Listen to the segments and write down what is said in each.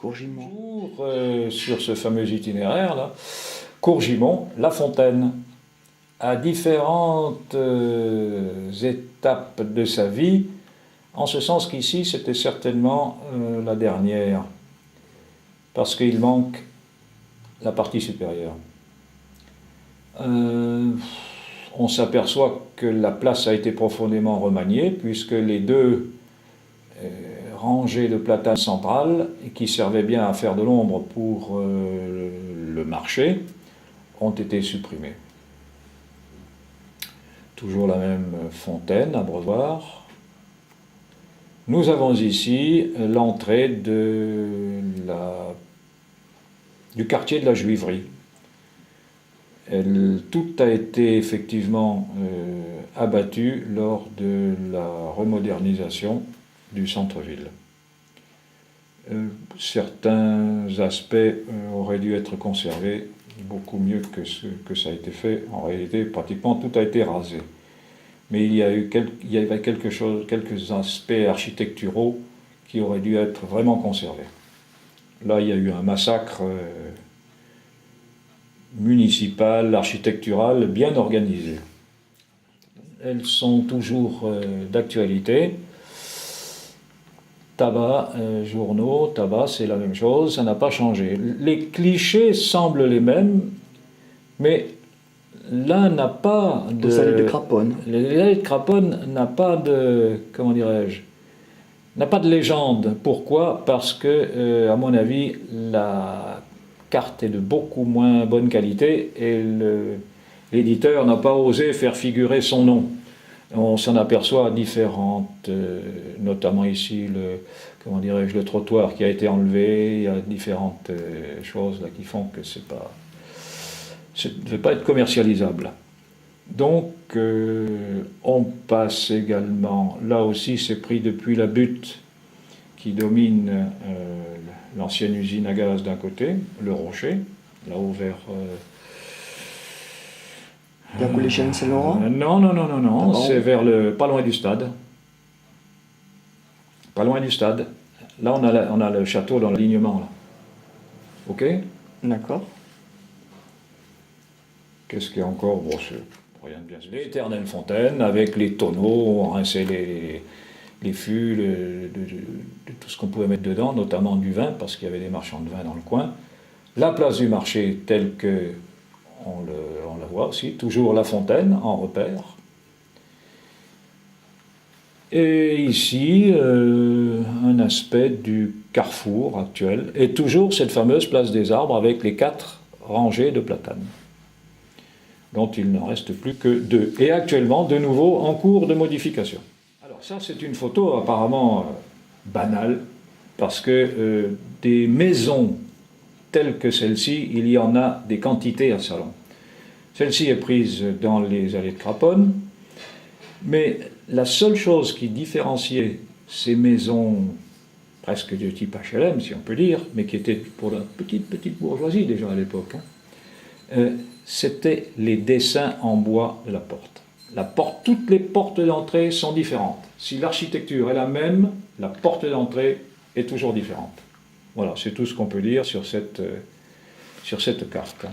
Courgimont. Toujours sur ce fameux itinéraire-là, Courgimont, La Fontaine, à différentes étapes de sa vie, en ce sens qu'ici c'était certainement la dernière, parce qu'il manque la partie supérieure. On s'aperçoit que la place a été profondément remaniée, puisque les deux rangées de platanes centrales, qui servaient bien à faire de l'ombre pour le marché, ont été supprimées. Toujours la même fontaine, abreuvoir. Nous avons ici l'entrée du quartier de la Juiverie. Tout a été effectivement abattu lors de la remodernisation du centre-ville. Certains aspects auraient dû être conservés beaucoup mieux que ça a été fait. En réalité, pratiquement tout a été rasé. Mais il y avait quelques aspects architecturaux qui auraient dû être vraiment conservés. Là, il y a eu un massacre municipal, architectural, bien organisé. Elles sont toujours d'actualité. Tabac, journaux, tabac, c'est la même chose, ça n'a pas changé. Les clichés semblent les mêmes, mais l'un n'a pas de... Les allées de Craponne. Les allées de Craponne n'a pas de... comment dirais-je, n'a pas de légende. Pourquoi? Parce que, à mon avis, la carte est de beaucoup moins bonne qualité et l'éditeur n'a pas osé faire figurer son nom. On s'en aperçoit à différentes, notamment ici le trottoir qui a été enlevé, il y a différentes choses là, qui font que ça ne va pas être commercialisable. Donc on passe également, là aussi c'est pris depuis la butte qui domine l'ancienne usine à gaz d'un côté, le Rocher, là-haut vers... La collégienne Saint-Laurent? Non, c'est vers pas loin du stade. Pas loin du stade. Là, on a le château dans l'alignement, là. Ok? D'accord. Qu'est-ce qu'il y a encore? Bon, c'est rien de bien. L'éternelle fontaine, avec les tonneaux, on rinçait les fûts, de tout ce qu'on pouvait mettre dedans, notamment du vin, parce qu'il y avait des marchands de vin dans le coin. La place du marché, telle que on la voit aussi, toujours la fontaine en repère. Et ici, un aspect du carrefour actuel, et toujours cette fameuse place des arbres avec les 4 rangées de platanes, dont il n'en reste plus que 2. Et actuellement, de nouveau, en cours de modification. Alors ça, c'est une photo apparemment banale, parce que des maisons telles que celle-ci, il y en a des quantités à Salon. Celle-ci est prise dans les allées de Craponne, mais la seule chose qui différenciait ces maisons, presque de type HLM, si on peut dire, mais qui étaient pour la petite bourgeoisie déjà à l'époque, c'était les dessins en bois de la porte. Toutes les portes d'entrée sont différentes. Si l'architecture est la même, la porte d'entrée est toujours différente. Voilà, c'est tout ce qu'on peut dire sur cette carte.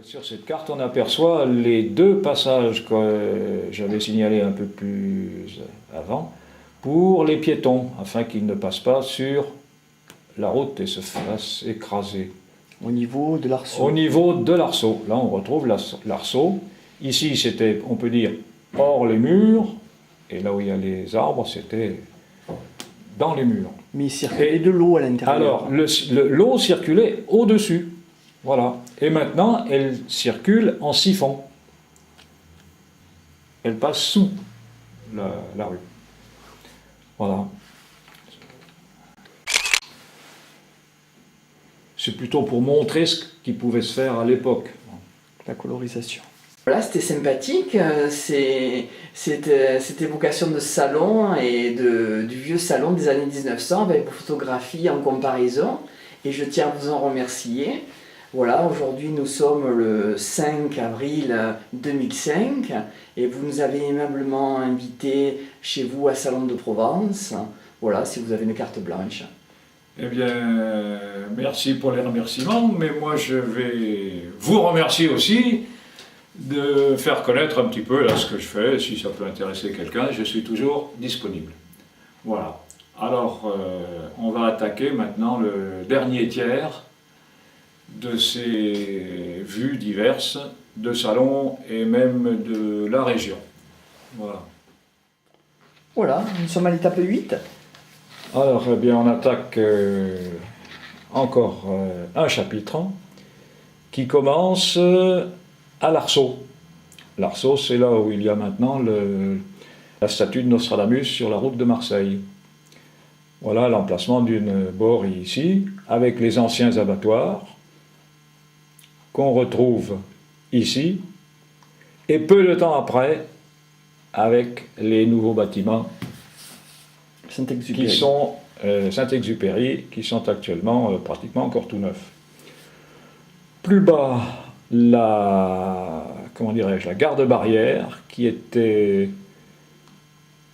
Sur cette carte, on aperçoit les 2 passages que j'avais signalés un peu plus avant pour les piétons, afin qu'ils ne passent pas sur la route et se fassent écraser. Au niveau de l'arceau. Au niveau de l'arceau. Là, on retrouve l'arceau. Ici, c'était, on peut dire, hors les murs, et là où il y a les arbres, c'était dans les murs. Mais il circulait de l'eau à l'intérieur. Alors, l'eau circulait au-dessus. Voilà. Et maintenant, elle circule en siphon. Elle passe sous la rue. Voilà. C'est plutôt pour montrer ce qui pouvait se faire à l'époque. La colorisation. Voilà, c'était sympathique, cette évocation de salon et du vieux salon des années 1900 avec vos photographies en comparaison, et je tiens à vous en remercier. Voilà, aujourd'hui nous sommes le 5 avril 2005 et vous nous avez aimablement invités chez vous à Salon de Provence. Voilà, si vous avez une carte blanche. Eh bien, merci pour les remerciements, mais moi je vais vous remercier aussi de faire connaître un petit peu là ce que je fais. Si ça peut intéresser quelqu'un, je suis toujours disponible. Voilà. Alors, on va attaquer maintenant le dernier tiers de ces vues diverses de salon et même de la région. Voilà. Voilà, nous sommes à l'étape 8. Alors, eh bien, on attaque encore un chapitre qui commence à l'Arceau. L'Arceau, c'est là où il y a maintenant la statue de Nostradamus sur la route de Marseille. Voilà l'emplacement d'une borie ici, avec les anciens abattoirs qu'on retrouve ici, et peu de temps après, avec les nouveaux bâtiments Saint-Exupéry. qui sont Saint-Exupéry, qui sont actuellement pratiquement encore tout neufs. Plus bas, la garde-barrière, qui était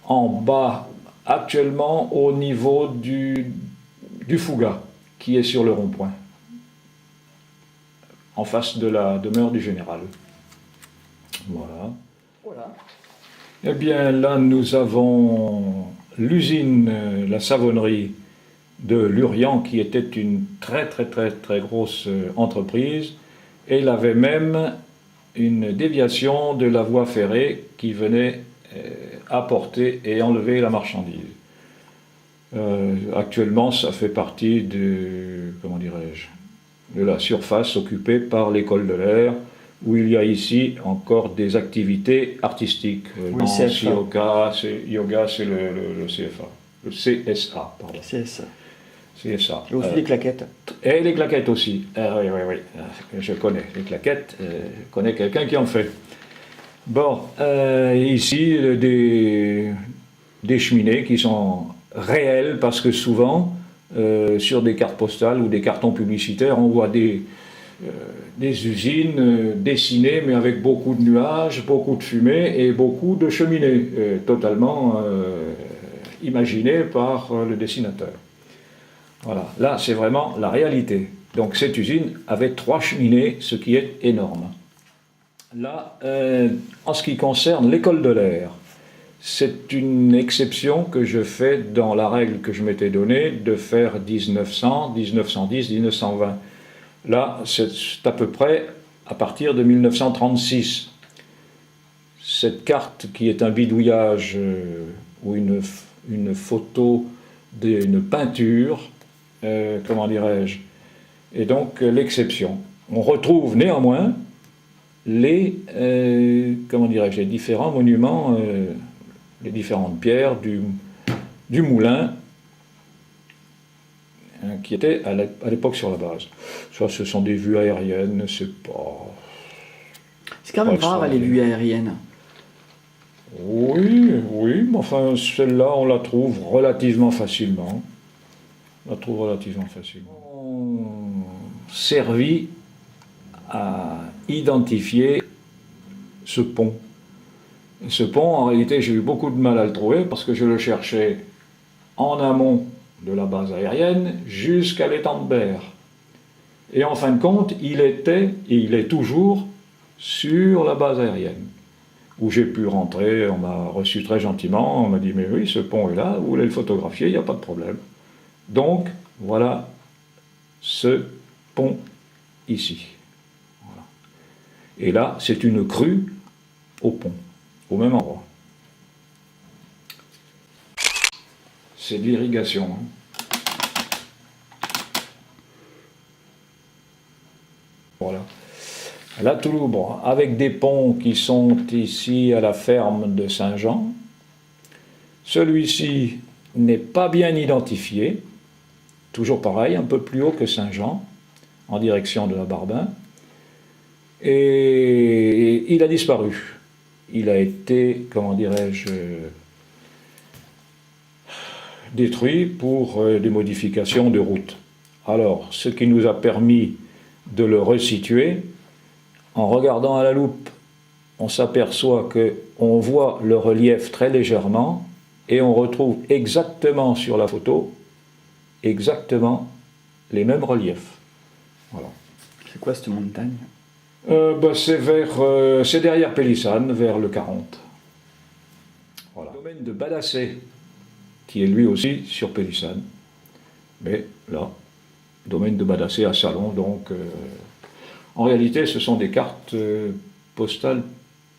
en bas actuellement au niveau du Fougas, qui est sur le rond-point, en face de la demeure du général. Voilà. Voilà. Eh bien, là, nous avons l'usine, la savonnerie de Lurian, qui était une très grosse entreprise, et il avait même une déviation de la voie ferrée qui venait apporter et enlever la marchandise. Actuellement, ça fait partie de la surface occupée par l'école de l'air, où il y a ici encore des activités artistiques. Oui, CFA. Yoga, c'est le CFA. Le CSA, pardon. C'est ça. CSA. Et aussi des claquettes. Et les claquettes aussi. Oui. Je connais les claquettes. Je connais quelqu'un qui en fait. Bon, ici, des cheminées qui sont réelles, parce que souvent, sur des cartes postales ou des cartons publicitaires, on voit des usines dessinées, mais avec beaucoup de nuages, beaucoup de fumée et beaucoup de cheminées, totalement imaginées par le dessinateur. Voilà, là c'est vraiment la réalité. Donc cette usine avait 3 cheminées, ce qui est énorme. Là, en ce qui concerne l'école de l'air, c'est une exception que je fais dans la règle que je m'étais donnée de faire 1900, 1910, 1920. Là, c'est à peu près à partir de 1936. Cette carte qui est un bidouillage ou une photo d'une peinture, et donc l'exception. On retrouve néanmoins les différents monuments, les différentes pierres du moulin qui était à l'époque sur la base. Ça, ce sont des vues aériennes, c'est pas... C'est quand même rare les vues aériennes. Oui, mais enfin, celle-là, on la trouve relativement facilement. Servi à identifier ce pont. Ce pont, en réalité, j'ai eu beaucoup de mal à le trouver parce que je le cherchais en amont de la base aérienne jusqu'à l'étang de Berre. Et en fin de compte, il était, et il est toujours, sur la base aérienne, où j'ai pu rentrer. On m'a reçu très gentiment, on m'a dit « mais oui, ce pont est là, vous voulez le photographier, il n'y a pas de problème ». Donc, voilà ce pont ici. Voilà. Et là, c'est une crue au pont, au même endroit. C'est de l'irrigation. Voilà. La Touloubre, avec des ponts qui sont ici à la ferme de Saint-Jean. Celui-ci n'est pas bien identifié. Toujours pareil, un peu plus haut que Saint-Jean, en direction de la Barbin. Et il a disparu. Il a été, détruit pour des modifications de route. Alors, ce qui nous a permis de le resituer, en regardant à la loupe, on s'aperçoit qu'on voit le relief très légèrement et on retrouve exactement sur la photo exactement les mêmes reliefs. Voilà. C'est quoi cette montagne? C'est derrière Pélissane, vers le 40. Voilà. Le domaine de Badassé, qui est lui aussi sur Pélissane. Mais là, domaine de Badassé à Salon, donc en réalité ce sont des cartes postales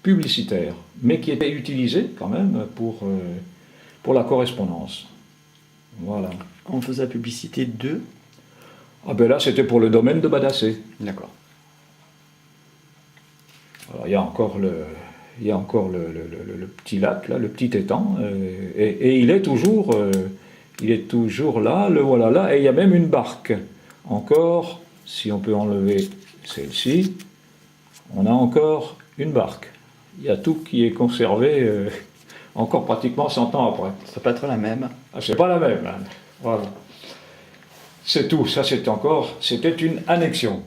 publicitaires, mais qui étaient utilisées quand même pour la correspondance. Voilà. On faisait la publicité de... Ah ben là c'était pour le domaine de Badassé. D'accord. Alors, il y a encore le petit lac, là, le petit étang, et il est toujours là, le voilà là, et il y a même une barque. Encore, si on peut enlever celle-ci, on a encore une barque. Il y a tout qui est conservé encore pratiquement 100 ans après. Ça peut être la même. Ah, c'est pas la même, hein. Voilà. C'est tout, ça c'était une annexion.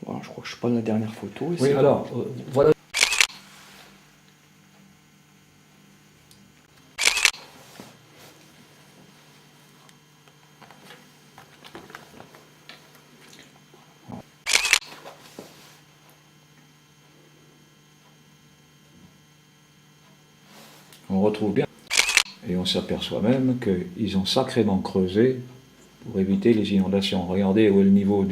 Voilà, je crois que je prends la dernière photo. Oui, alors, voilà. On retrouve bien. Et on s'aperçoit même qu'ils ont sacrément creusé pour éviter les inondations. Regardez où est le niveau